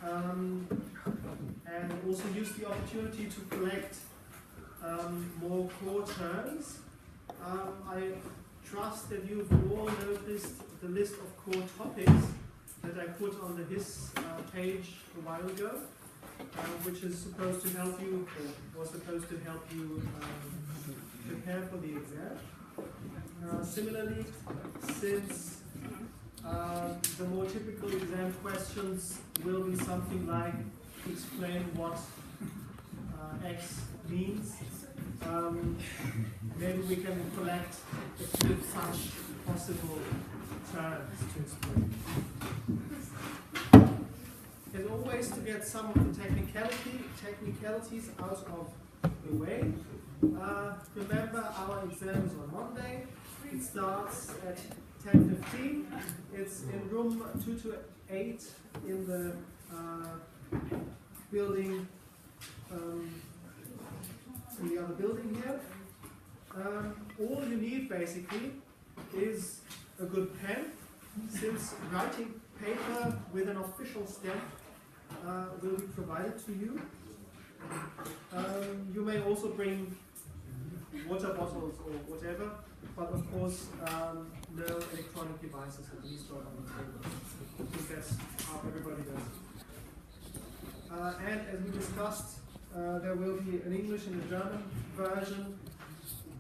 and also use the opportunity to collect more core terms. I trust that you've all noticed the list of core topics that I put on the HIS page a while ago, which is supposed to help you, or was supposed to help you prepare for the exam. Similarly, since the more typical exam questions will be something like explain what X means, maybe we can collect a few such possible terms to explain. As always, to get some of the technicalities out of the way, remember our exam is on Monday. It starts at 10:15. It's in room 228 in the building, in the other building here. All you need basically is a good pen, since writing paper with an official stamp will be provided to you. You may also bring water bottles or whatever, but of course no electronic devices, at least not on the table. I think that's how everybody does it. And as we discussed, there will be an English and a German version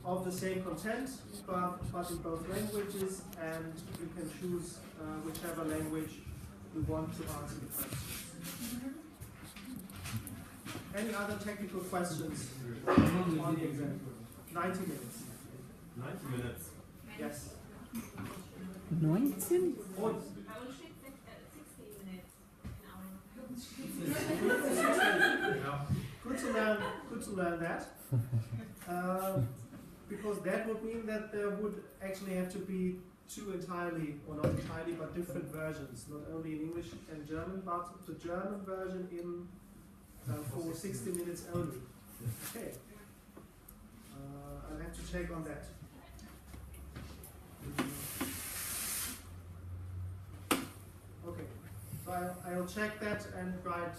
of the same content, but in both languages, and you can choose whichever language you want to answer the questions. Any other technical questions on the exam? 90 minutes. 90 minutes? Yes. 19? Und? 16 minutes. Good to learn that. Because that would mean that there would actually have to be two entirely, or not entirely, but different versions, not only in English and German, but the German version in for 60 minutes only. Okay. I'll have to check on that. Okay. So I'll check that and write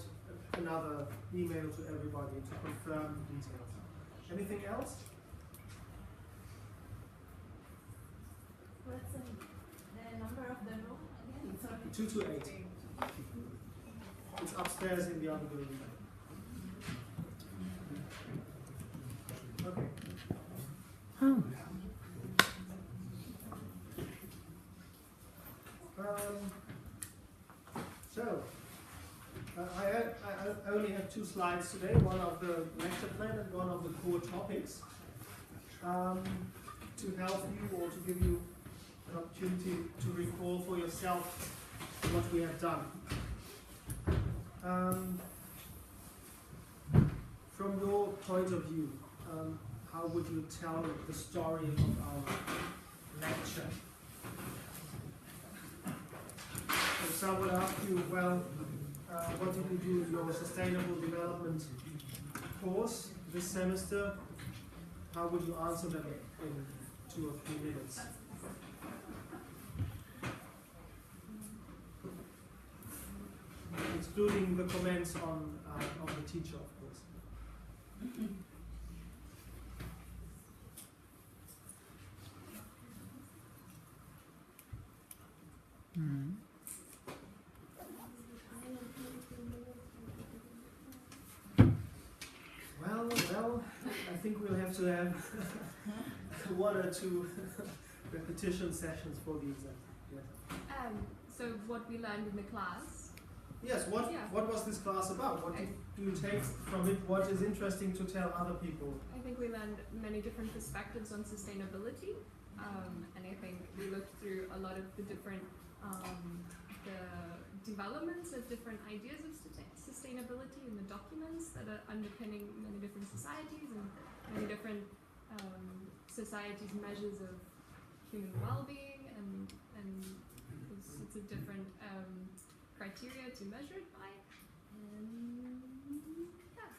another email to everybody to confirm the details. Anything else? What's the number of the room again? Sorry. 228. It's upstairs in the other building. Okay. Oh. I only have two slides today, one of the lecture plan and one of the core topics, to help you or to give you an opportunity to recall for yourself what we have done. From your point of view, how would you tell the story of our lecture? If someone would ask you, well, what did you do in your sustainable development course this semester? How would you answer them in 2 or 3 minutes? Excluding the comments on the teacher, of course. Mm. Well, I think we'll have to have 1 or 2 repetition sessions for the exam. Yeah. So what we learned in the class. Yes, what was this class about? What do you take from it? What is interesting to tell other people? I think we learned many different perspectives on sustainability, and I think we looked through a lot of the different the developments of different ideas of sustainability in the documents that are underpinning many different societies and many different societies' measures of human well-being, and it's a different criteria to measure it by, and yeah,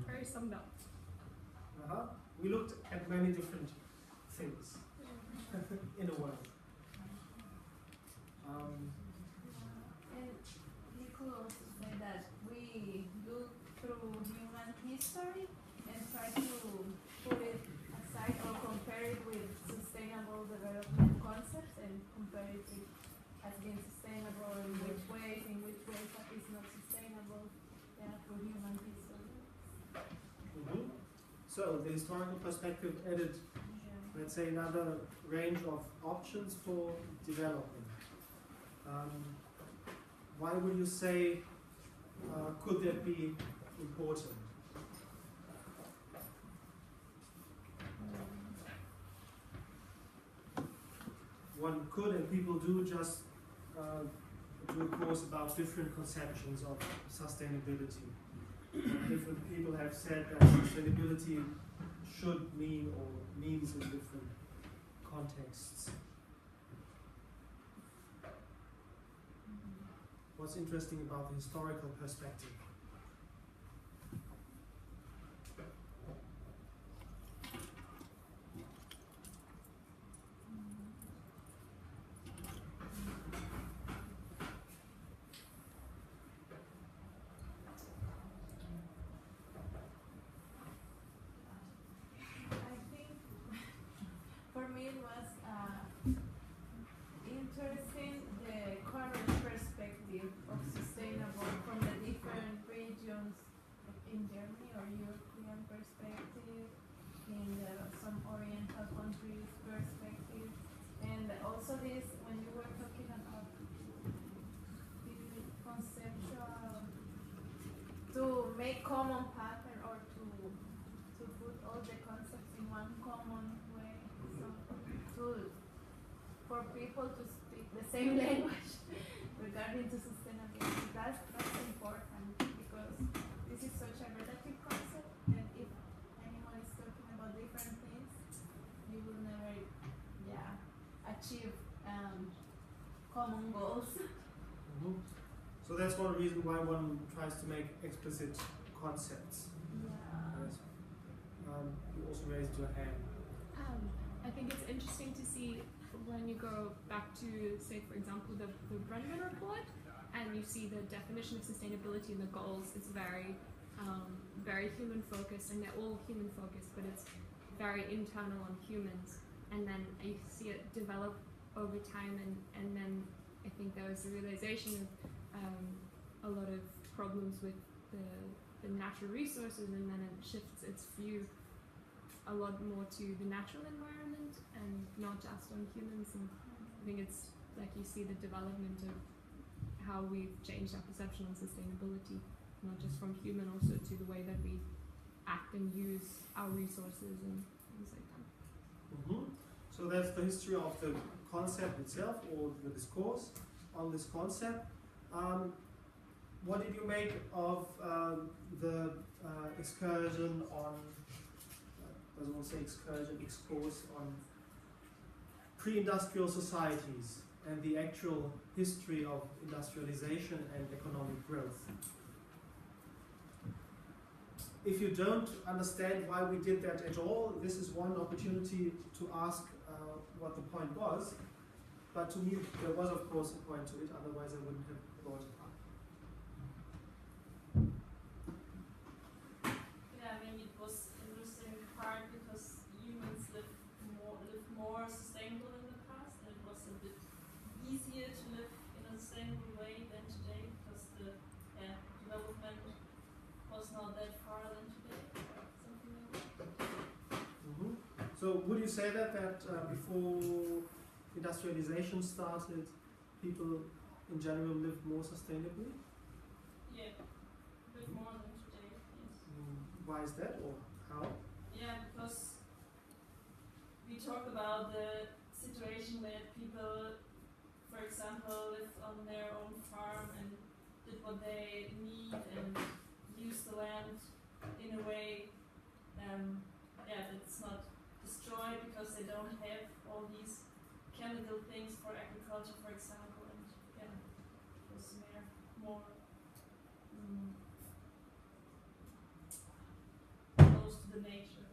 very summed up. We looked at many different things in a world. So the historical perspective added, let's say, another range of options for development. Why would you say could that be important? One could, and people do, just do a course about different conceptions of sustainability. Different people have said that sustainability should mean or means in different contexts. What's interesting about the historical perspective? I think for me it was interesting the current perspective of sustainable from the different regions in Germany or European perspective, in some Oriental countries perspective, and also this when you were talking about the conceptual to make common pattern or to put all the concepts in one common way, so for people to speak the same language regarding to sustainability. That's important because this is such a relative concept, and if anyone is talking about different things, you will never, achieve common goals. So that's one reason why one tries to make explicit concepts. Yeah. Yes. You also raised your hand. I think it's interesting to see when you go back to, say, for example, the Brenneman report, and you see the definition of sustainability and the goals. It's very, very human focused, and they're all human focused, but it's very internal on humans. And then you see it develop over time, and then I think there was a realization of a lot of problems with the natural resources, and then it shifts its view a lot more to the natural environment and not just on humans. And I think it's like you see the development of how we've changed our perception on sustainability, not just from human, also to the way that we act and use our resources and things like that. So that's the history of the concept itself, or the discourse on this concept. What did you make of the excursion on, doesn't want to say excursion, excourse on pre-industrial societies and the actual history of industrialization and economic growth? If you don't understand why we did that at all, this is one opportunity to ask what the point was. But to me, there was of course a point to it, otherwise I wouldn't have brought it up. Yeah, I mean, it was interesting in part because humans lived more sustainable in the past, and it was a bit easier to live in a sustainable way than today because the development was not that far than today, or something like that. So would you say that before industrialization started, people in general lived more sustainably? Yeah, a bit more than today, yes. Why is that, or how? Yeah, because we talk about the situation where people, for example, lived on their own farm and did what they need and used the land in a way that's not destroyed because they don't have all these chemical things for agriculture, for example, and it was more close to the nature.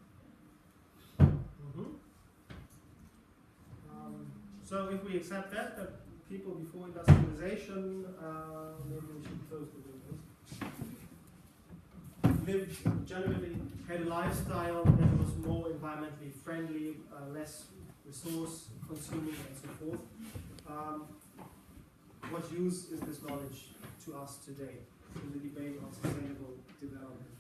So if we accept that people before industrialization, maybe we should close the windows, lived generally, had a lifestyle that was more environmentally friendly, less resource consuming and so forth. What use is this knowledge to us today in the debate on sustainable development?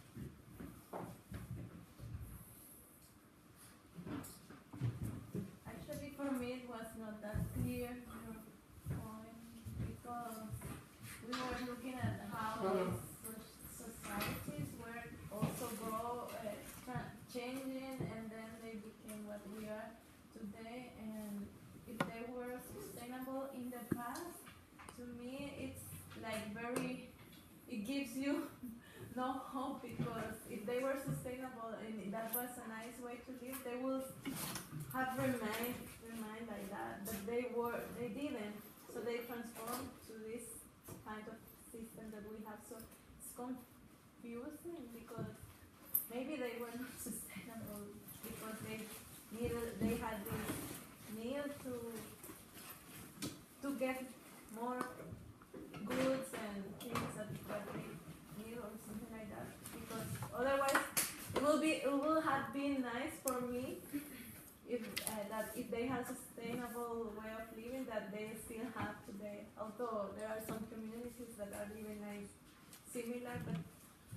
gives you no hope, because if they were sustainable and that was a nice way to live, they would have remained like that. But they didn't. So they transformed to this kind of system that we have. So it's confusing, because maybe they were not sustainable because they had this need to get more goods and things that they need or something like that. Because otherwise, it will have been nice for me if they had sustainable way of living that they still have today. Although there are some communities that are living like similar, but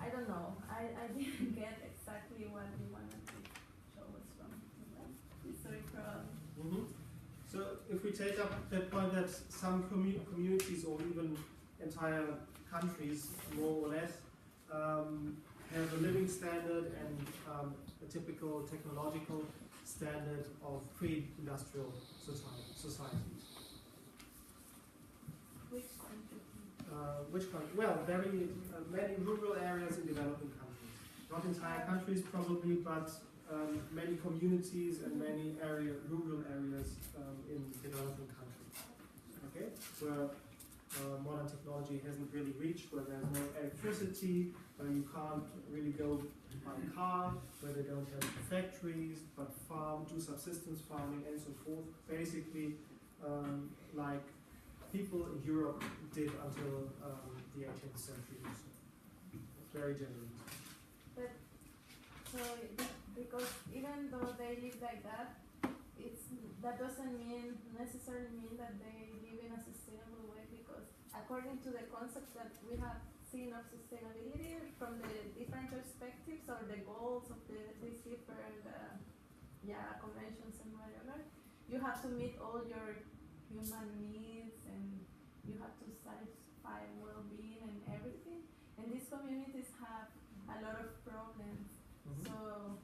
I don't know. I didn't get exactly what we wanted to show us from historical. So if we take up that point that some communities or even entire countries, more or less, have a living standard and a typical technological standard of pre-industrial societies. Which country? Well, many rural areas in developing countries. Not entire countries probably, but many communities and many rural areas in developing countries. Okay, where modern technology hasn't really reached, where there's no electricity, where you can't really go by car, where they don't have factories, but do subsistence farming and so forth. Basically, like people in Europe did until the 18th century or so. Very generally. But so because even though they live like that, that doesn't necessarily mean that they live in a sustainable way, because according to the concepts that we have seen of sustainability from the different perspectives or the goals of these different conventions and whatever, you have to meet all your human needs and you have to satisfy well-being and everything. And these communities have a lot of problems. So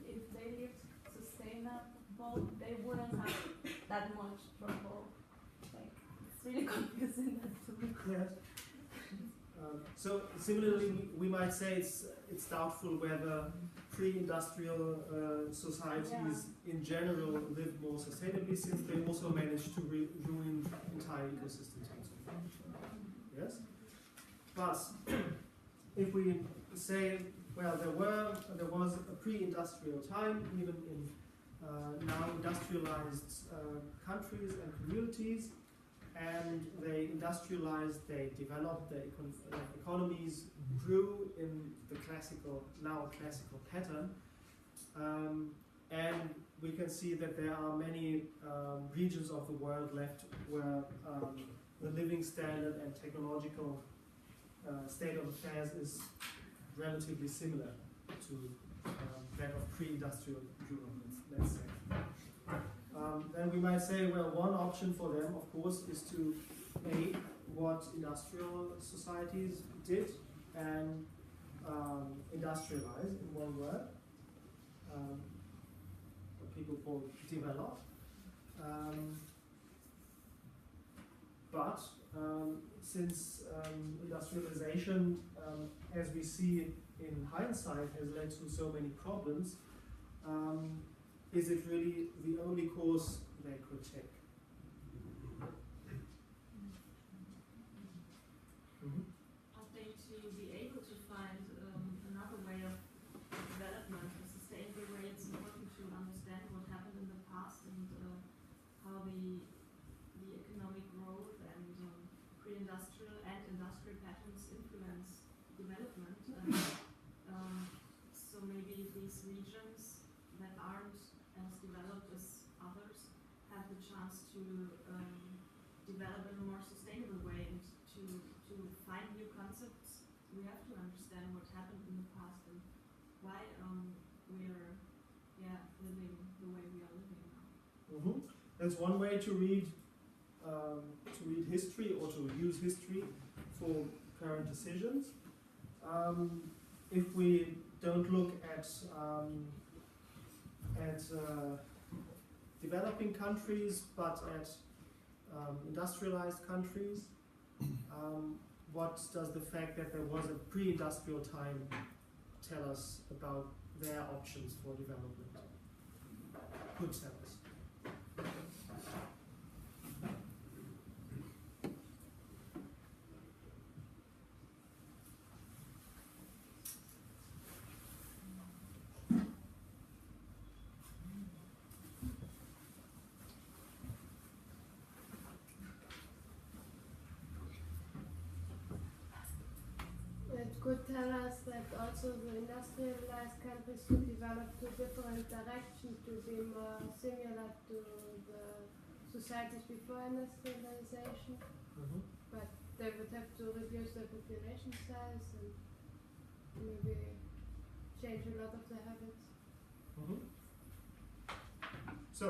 if they lived sustainable, they wouldn't have that much trouble. Like, it's really confusing that to me. Yes. So similarly, we might say it's doubtful whether pre-industrial societies in general live more sustainably, since they also managed to ruin entire ecosystems and so forth. Yes? But if we say, well, there was a pre-industrial time, even in now industrialized countries and communities, and they industrialized, they developed, their economies grew in the now classical pattern. And we can see that there are many regions of the world left where the living standard and technological state of affairs is relatively similar to that of pre-industrial Europe, let's say. Then we might say, well, one option for them, of course, is to make what industrial societies did and industrialize, in one word, what people call develop. But since industrialization, as we see in hindsight, has led to so many problems, is it really the only course they could take? I think to be able to find another way of development, a sustainable way, it's important to understand what happened in the past and how the economic growth and pre-industrial and industrial patterns influence development. So maybe these regions that aren't as developed as others have the chance to develop in a more sustainable way and to find new concepts. We have to understand what happened in the past and why we are living the way we are living now. That's one way to read history or to use history for current decisions. If we don't look at developing countries, but at industrialized countries, what does the fact that there was a pre-industrial time tell us about their options for development? Could tell us. It could tell us that also the industrialized countries could develop to different directions to be more similar to the societies before industrialization, but they would have to reduce their population size and maybe change a lot of their habits. So,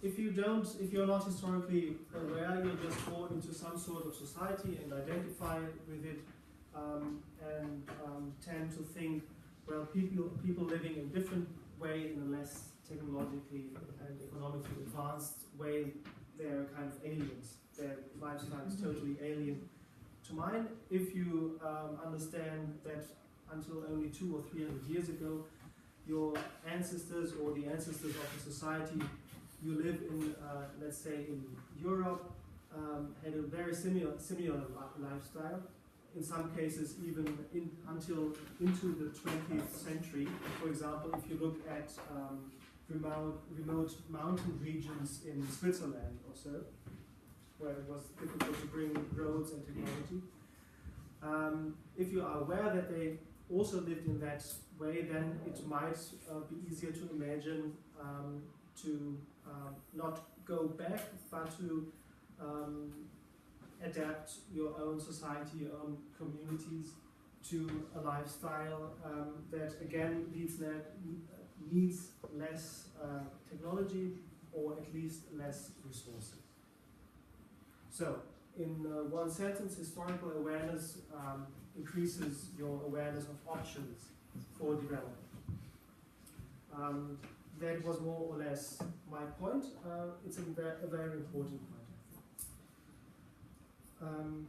if you're not historically aware, you're just born into some sort of society and identify with it, and tend to think, well, people living in a different way, in a less technologically and economically advanced way, they're kind of aliens. Their lifestyle is totally alien to mine. If you understand that until only 200 or 300 years ago, your ancestors or the ancestors of the society you live in, let's say in Europe, had a very similar lifestyle. In some cases, even until into the 20th century. For example, if you look at remote mountain regions in Switzerland or so, where it was difficult to bring roads and technology. If you are aware that they also lived in that way, then it might be easier to imagine to not go back, but to adapt your own society, your own communities to a lifestyle that again needs less technology, or at least less resources. So, in one sentence, historical awareness increases your awareness of options for development. That was more or less my point. It's a very important point, I think.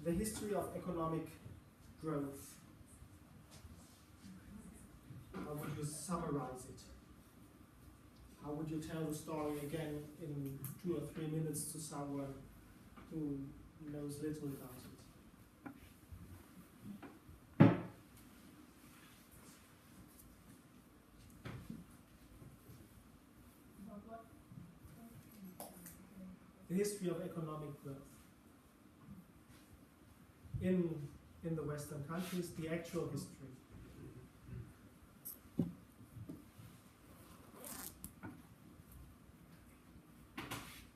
The history of economic growth. How would you summarize it? How would you tell the story again in 2 or 3 minutes to someone who knows little about it? The history of economic growth in the Western countries, the actual history.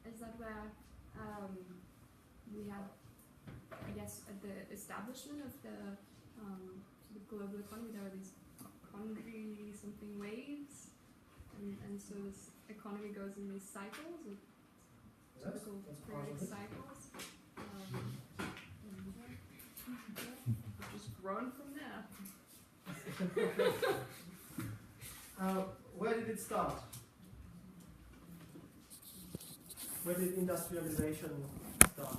Is that where we have, I guess, at the establishment of the sort of global economy, there are these country something waves, and so this economy goes in these cycles. Typical periodic cycles. Just grown from there. Where did it start? Where did industrialization start?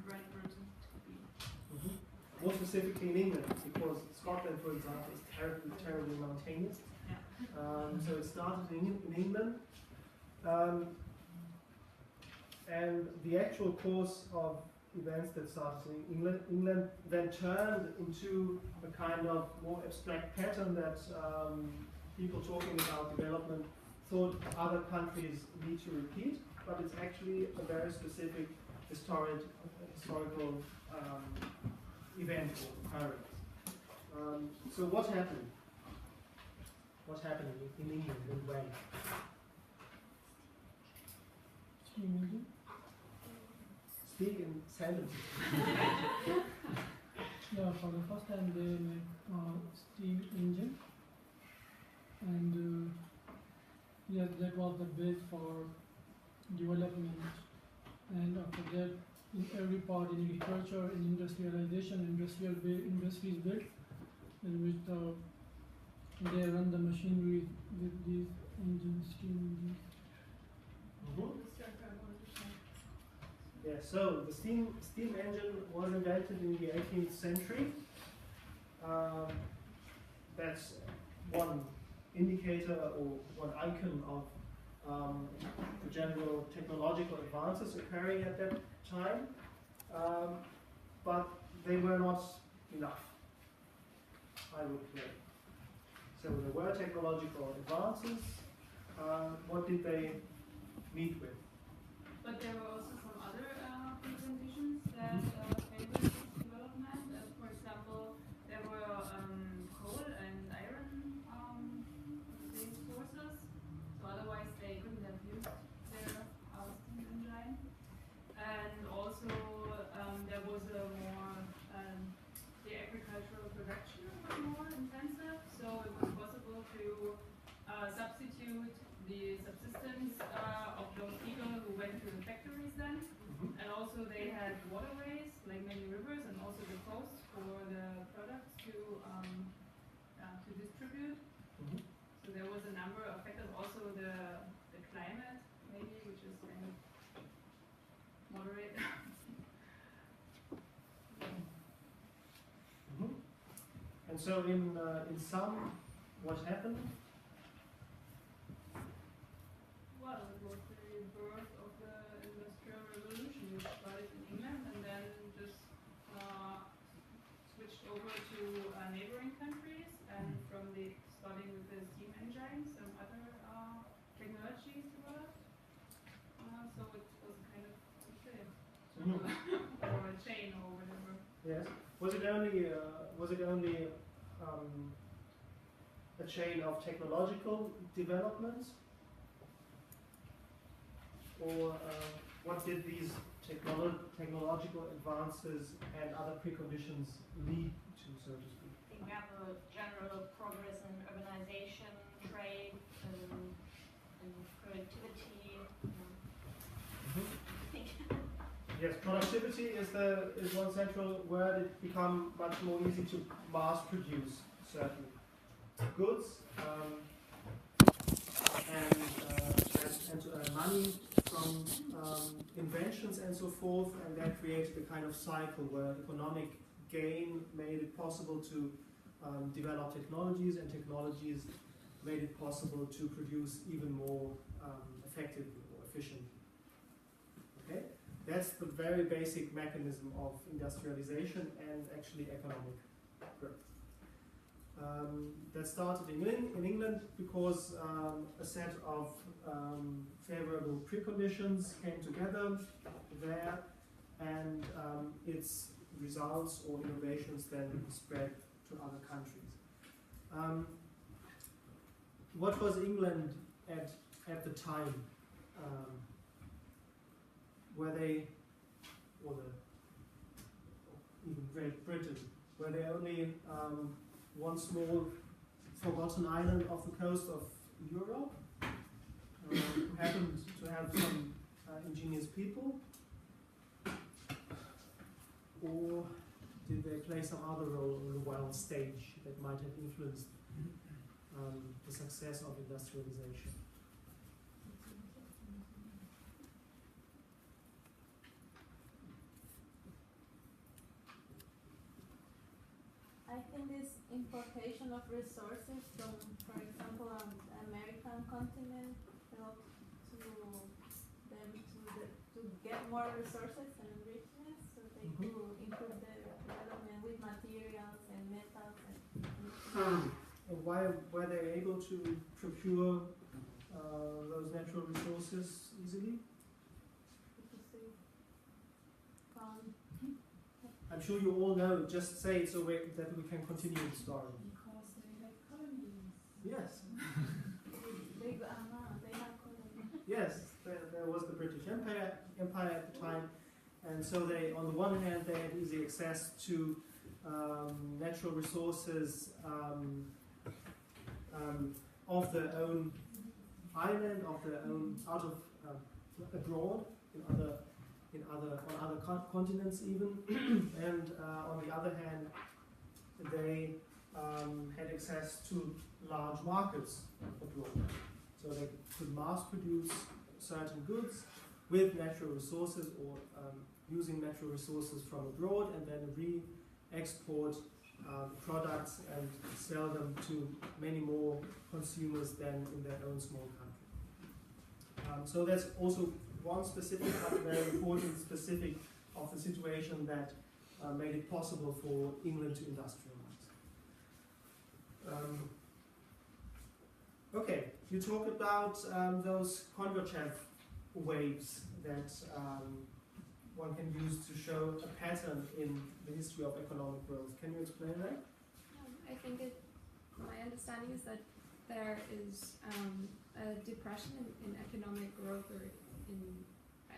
Great Britain. More specifically in England, because Scotland, for example, is terribly mountainous. So it started in England, and the actual course of events that started in England then turned into a kind of more abstract pattern that people talking about development thought other countries need to repeat, but it's actually a very specific historical event or occurrence. So what happened? What happened in England and when? Speak in sentences. Yeah, for the first time they made steam engine, and yeah, that was the base for development. And after that, in every part, in agriculture, in industrialization, industries built, in which they run the machinery with these engines. So the steam engine was invented in the 18th century. That's one indicator or one icon of the general technological advances occurring at that time, but they were not enough, I would say. So there were technological advances. What did they meet with? But there were also some other preconditions that favored this development. For example, there were coal and iron sources, so otherwise they couldn't have used their steam engine. And also there was a more the agricultural production was more intensive, so it was possible to substitute the subsistence of those people who went to the factories then. And also they had waterways, like many rivers, and also the coast for the products to distribute. So there was a number of factors, also the climate, maybe, which is kind of moderate. And so in sum, what happened? Well, it was the birth of the Industrial Revolution, which started in England and then just switched over to neighboring countries, and from the starting with the steam engine, some other technologies developed. So it was kind of a shift, or a chain or whatever. Yes. Was it only a chain of technological developments, or what did these technological advances and other preconditions lead to, so to speak? I think we have a general progress in urbanization, trade, and productivity. Yes, productivity is one central word. It become much more easy to mass produce certain goods and to earn money from inventions and so forth, and that created a kind of cycle where economic gain made it possible to develop technologies, and technologies made it possible to produce even more effectively or efficiently. Okay? That's the very basic mechanism of industrialization and actually economic growth. That started in England because a set of favorable preconditions came together there, and its results or innovations then spread to other countries. What was England at the time? Were they, or even Great Britain, were they only one small forgotten island off the coast of Europe, who happened to have some ingenious people? Or did they play some other role on the world stage that might have influenced the success of industrialization? I think this importation of resources from, for example, the American continent helped to them to get more resources and richness, so they could improve their development with materials and metals and And why were they able to procure those natural resources easily? because they found I'm sure you all know, just say it so that we can continue the story. Because they had colonies. Yes, they have colonies. yes, there was the British Empire at the time, and so they, on the one hand, they had easy access to natural resources of their own island, of their own, out of abroad, on other continents even, and on the other hand, they had access to large markets abroad, so they could mass produce certain goods with natural resources or using natural resources from abroad and then re-export products and sell them to many more consumers than in their own small country. So that's also one specific, but very important specific of the situation that made it possible for England to industrialize. Okay, you talk about those Kondrachev waves that one can use to show a pattern in the history of economic growth. Can you explain that? I think my understanding is that there is a depression in economic growth, or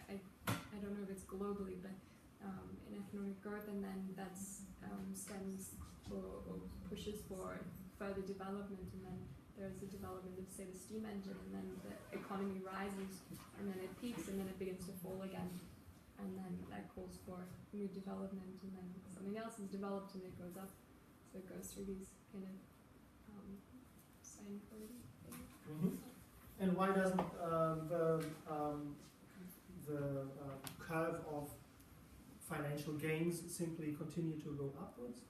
I don't know if it's globally, but in economic growth, and then that stems or pushes for further development, and then there's a development of, say, the steam engine, and then the economy rises, and then it peaks, and then it begins to fall again, and then that calls for new development, and then something else is developed and it goes up. So it goes through these kind of sinusoidal things. Mm-hmm. And why doesn't the curve of financial gains simply continue to go upwards?